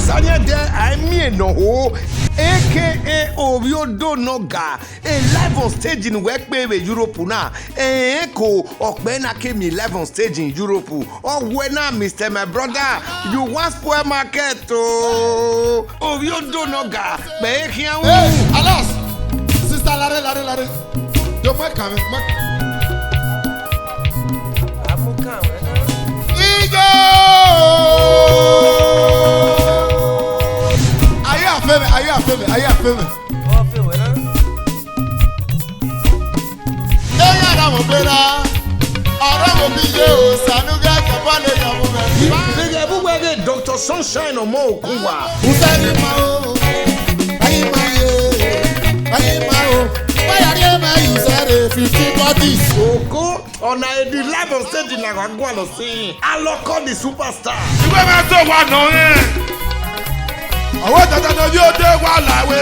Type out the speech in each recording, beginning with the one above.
Sanya de I mean no ho. AKA Obiodo Noga, a live on stage in Workbaby Europe na. Eko Okbena came live on stage in Europe. Oh, when Mr. My brother, you want spoil market to Obiodo Noga. Hey, alas, sister Larry. Don't make coming. I'm coming. Are you feeling? Oh, feel it, huh? Dr. Sunshine or Mo Kuwa. Oko on a live on stage in Nagwalo saying, I lock on the superstar. You ever saw one on here? I want to know you do one like we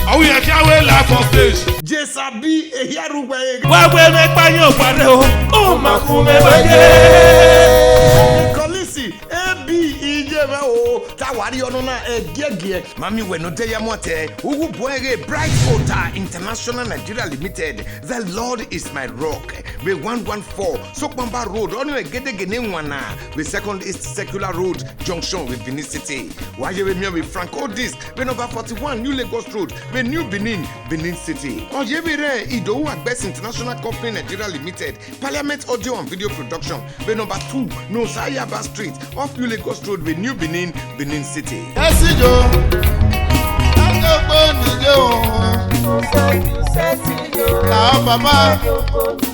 are we a shower live on stage? Jesabi Eyaruwe. Why will make by your father? Oh, Makume, Kolisi, Ebi Ijeva o Tawari onona Egegie. Mami wenote yamote. Ugu Boege Bright Ota International Nigeria Limited. The Lord is my rock. We 114 Sokbamba Road. Onu Egede Genewana. We Second East Secular Road Junction with Benin City. Waje we with Franco Disc. We number 41 New Lagos Road. We New Benin City. Ojebire Idowu Agbes International Company Nigeria Limited. Parliament Audio and Video Production. We number 2 No Sayaba Street off New Lagos Road with New Benin City. Papa.